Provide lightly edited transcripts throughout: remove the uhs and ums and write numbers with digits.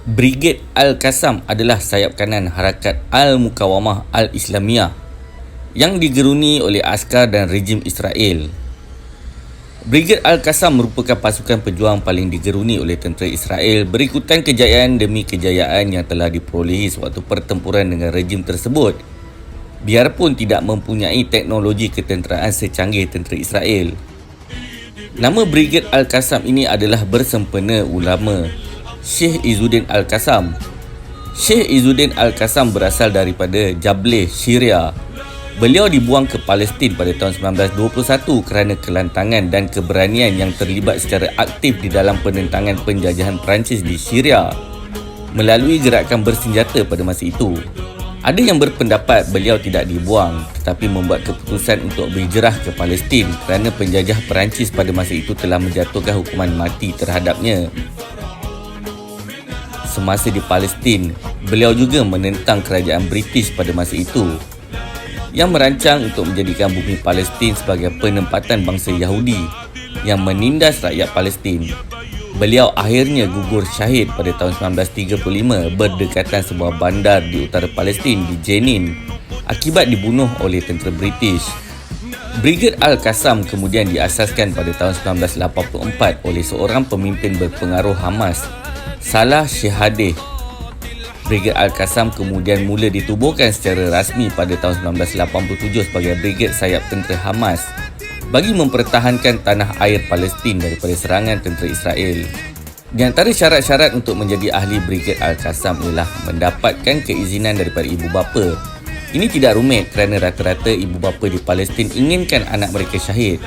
Brigade Al-Qassam adalah sayap kanan Harakat Al-Muqawamah Al-Islamiyah yang digeruni oleh askar dan rejim Israel. Brigade Al-Qassam merupakan pasukan pejuang paling digeruni oleh tentera Israel berikutan kejayaan demi kejayaan yang telah diperolehi sewaktu pertempuran dengan rejim tersebut, biarpun tidak mempunyai teknologi ketenteraan secanggih tentera Israel. Nama Brigade Al-Qassam ini adalah bersempena ulama Syekh Izzuddin Al-Qassam. Syekh Izzuddin Al-Qassam berasal daripada Jableh, Syria. Beliau dibuang ke Palestin pada tahun 1921 kerana kelantangan dan keberanian yang terlibat secara aktif di dalam penentangan penjajahan Perancis di Syria melalui gerakan bersenjata pada masa itu. Ada yang berpendapat beliau tidak dibuang tetapi membuat keputusan untuk berhijrah ke Palestin kerana penjajah Perancis pada masa itu telah menjatuhkan hukuman mati terhadapnya. Semasa di Palestin, beliau juga menentang kerajaan British pada masa itu yang merancang untuk menjadikan bumi Palestin sebagai penempatan bangsa Yahudi yang menindas rakyat Palestin. Beliau akhirnya gugur syahid pada tahun 1935 berdekatan sebuah bandar di utara Palestin di Jenin akibat dibunuh oleh tentera British. Brigade Al-Qassam kemudian diasaskan pada tahun 1984 oleh seorang pemimpin berpengaruh Hamas, Salah Shehadeh. Brigade Al-Qassam kemudian mula ditubuhkan secara rasmi pada tahun 1987 sebagai Brigade Sayap Tentera Hamas bagi mempertahankan tanah air Palestin daripada serangan tentera Israel. Di antara syarat-syarat untuk menjadi ahli Brigade Al-Qassam ialah mendapatkan keizinan daripada ibu bapa. Ini tidak rumit kerana rata-rata ibu bapa di Palestin inginkan anak mereka syahid.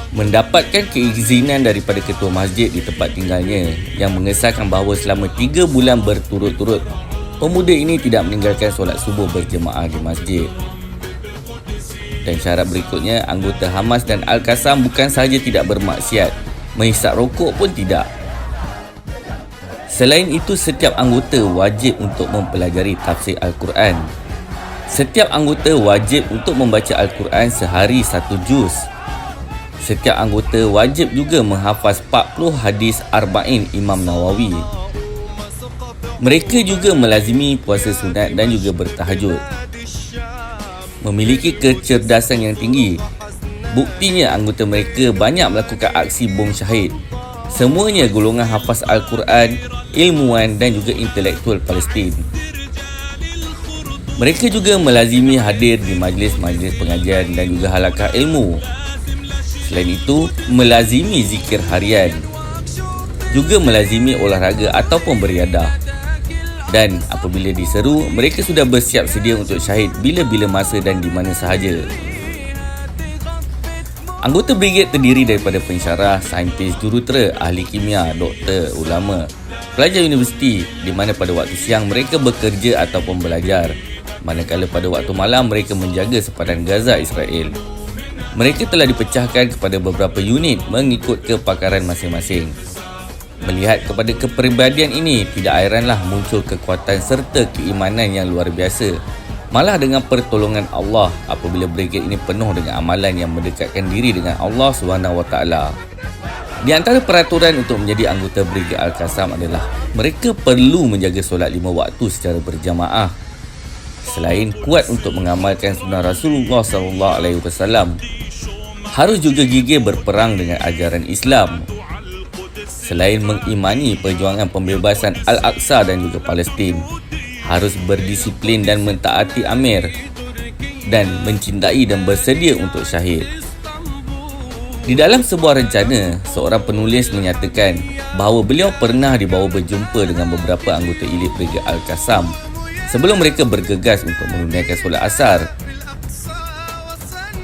Mendapatkan keizinan daripada ketua masjid di tempat tinggalnya yang mengesahkan bahawa selama 3 bulan berturut-turut pemuda ini tidak meninggalkan solat subuh berjemaah di masjid. Dan syarat berikutnya, anggota Hamas dan Al-Qassam bukan sahaja tidak bermaksiat, menghisap rokok pun tidak. Selain itu, setiap anggota wajib untuk mempelajari tafsir Al-Quran. Setiap anggota wajib untuk membaca Al-Quran sehari 1 juz. Setiap anggota wajib juga menghafaz 40 hadis Arba'in Imam Nawawi. Mereka juga melazimi puasa sunat dan juga bertahajud. Memiliki kecerdasan yang tinggi. Buktinya anggota mereka banyak melakukan aksi bom syahid. Semuanya golongan hafaz Al-Quran, ilmuwan dan juga intelektual Palestin. Mereka juga melazimi hadir di majlis-majlis pengajian dan juga halaqah ilmu. Selain itu, melazimi zikir harian, juga melazimi olahraga ataupun beriadah. Dan apabila diseru, mereka sudah bersiap sedia untuk syahid bila-bila masa dan di mana sahaja. Anggota brigade terdiri daripada pensyarah, saintis, jurutera, ahli kimia, doktor, ulama, pelajar universiti di mana pada waktu siang mereka bekerja ataupun belajar, manakala pada waktu malam mereka menjaga sepadan Gaza Israel. Mereka telah dipecahkan kepada beberapa unit mengikut kepakaran masing-masing. Melihat kepada kepribadian ini, tidak hairanlah muncul kekuatan serta keimanan yang luar biasa. Malah dengan pertolongan Allah apabila brigade ini penuh dengan amalan yang mendekatkan diri dengan Allah SWT. Di antara peraturan untuk menjadi anggota Brigade Al-Qassam adalah mereka perlu menjaga solat 5 waktu secara berjamaah. Selain kuat untuk mengamalkan sunnah Rasulullah SAW, harus juga gigih berperang dengan ajaran Islam. Selain mengimani perjuangan pembebasan Al-Aqsa dan juga Palestin, harus berdisiplin dan mentaati amir dan mencintai dan bersedia untuk syahid. Di dalam sebuah rencana, seorang penulis menyatakan bahawa beliau pernah dibawa berjumpa dengan beberapa anggota elit Brigade Al-Qassam sebelum mereka bergegas untuk menunaikan solat asar.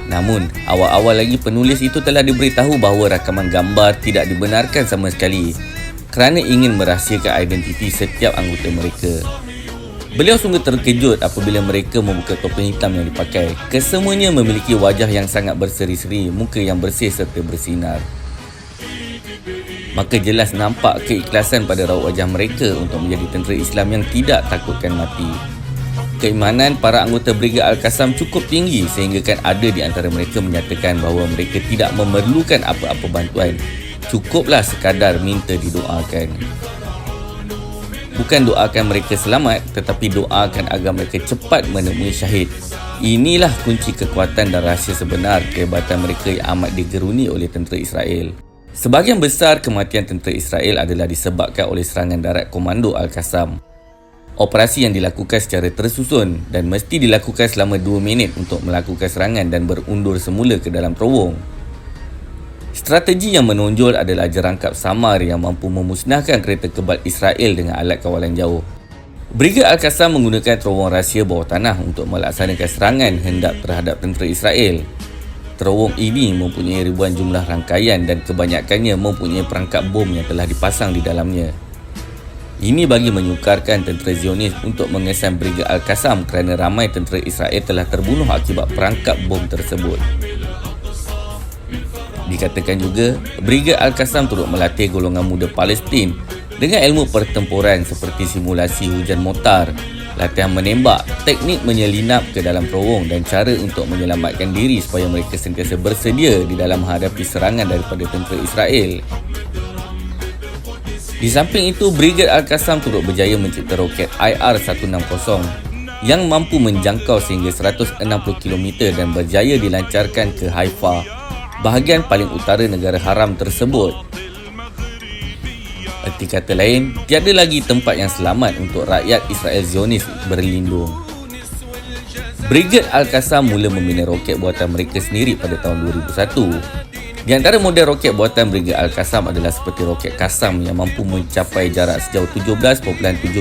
Namun, awal-awal lagi penulis itu telah diberitahu bahawa rakaman gambar tidak dibenarkan sama sekali kerana ingin merahsiakan identiti setiap anggota mereka. Beliau sungguh terkejut apabila mereka membuka topeng hitam yang dipakai. Kesemuanya memiliki wajah yang sangat berseri-seri, muka yang bersih serta bersinar. Maka jelas nampak keikhlasan pada raut wajah mereka untuk menjadi tentera Islam yang tidak takutkan mati. Keimanan para anggota Brigade Al-Qassam cukup tinggi sehingga kan ada di antara mereka menyatakan bahawa mereka tidak memerlukan apa-apa bantuan. Cukuplah sekadar minta didoakan. Bukan doakan mereka selamat, tetapi doakan agar mereka cepat menemui syahid. Inilah kunci kekuatan dan rahsia sebenar kehebatan mereka yang amat digeruni oleh tentera Israel. Sebahagian besar kematian tentera Israel adalah disebabkan oleh serangan darat Komando Al-Qassam. Operasi yang dilakukan secara tersusun dan mesti dilakukan selama 2 minit untuk melakukan serangan dan berundur semula ke dalam terowong. Strategi yang menonjol adalah jerangkap samar yang mampu memusnahkan kereta kebal Israel dengan alat kawalan jauh. Brigade Al-Qassam menggunakan terowong rahsia bawah tanah untuk melaksanakan serangan hendak terhadap tentera Israel. Terowong ini mempunyai ribuan jumlah rangkaian dan kebanyakannya mempunyai perangkap bom yang telah dipasang di dalamnya. Ini bagi menyukarkan tentera Zionis untuk mengesan Brigade Al-Qassam kerana ramai tentera Israel telah terbunuh akibat perangkap bom tersebut. Dikatakan juga, Brigade Al-Qassam turut melatih golongan muda Palestin dengan ilmu pertempuran seperti simulasi hujan mortar, latihan menembak, teknik menyelinap ke dalam terowong dan cara untuk menyelamatkan diri supaya mereka sentiasa bersedia di dalam menghadapi serangan daripada tentera Israel. Di samping itu, Brigade Al-Qassam turut berjaya mencipta roket IR-160 yang mampu menjangkau sehingga 160 km dan berjaya dilancarkan ke Haifa, bahagian paling utara negara haram tersebut. Erti kata lain, tiada lagi tempat yang selamat untuk rakyat Israel Zionis berlindung. Brigade Al-Qassam mula membina roket buatan mereka sendiri pada tahun 2001. Di antara model roket buatan Brigade Al-Qassam adalah seperti roket Qassam yang mampu mencapai jarak sejauh 17.7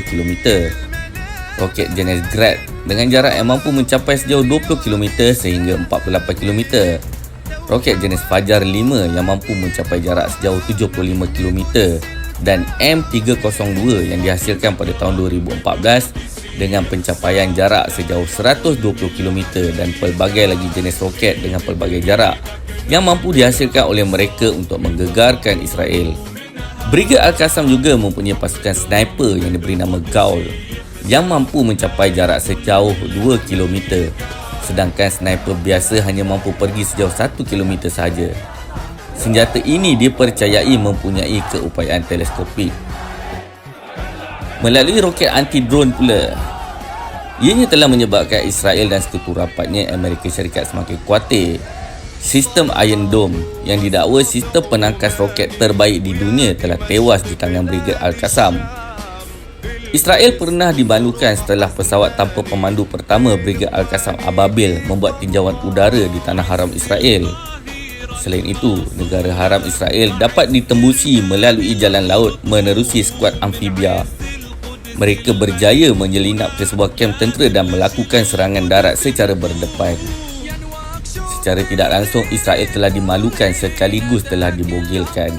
km. Roket jenis Grad dengan jarak yang mampu mencapai sejauh 20 km sehingga 48 km. Roket jenis Fajar 5 yang mampu mencapai jarak sejauh 75 km dan M302 yang dihasilkan pada tahun 2014 dengan pencapaian jarak sejauh 120 km dan pelbagai lagi jenis roket dengan pelbagai jarak yang mampu dihasilkan oleh mereka untuk menggegarkan Israel. Brigade Al-Qassam juga mempunyai pasukan sniper yang diberi nama Gaul yang mampu mencapai jarak sejauh 2 km, sedangkan sniper biasa hanya mampu pergi sejauh 1 km sahaja. Senjata ini dipercayai mempunyai keupayaan teleskopik. Melalui roket anti-drone pula, ianya telah menyebabkan Israel dan sekutu rapatnya Amerika Syarikat semakin khawatir. Sistem Iron Dome yang didakwa sistem penangkas roket terbaik di dunia telah tewas di tangan Brigade Al-Qassam. Israel pernah dimalukan setelah pesawat tanpa pemandu pertama Brigade Al-Qassam Ababil membuat tinjauan udara di tanah haram Israel. Selain itu, negara haram Israel dapat ditembusi melalui jalan laut menerusi skuad amfibia. Mereka berjaya menyelinap ke sebuah kem tentera dan melakukan serangan darat secara berdepan. Secara tidak langsung, Israel telah dimalukan sekaligus telah dibogilkan.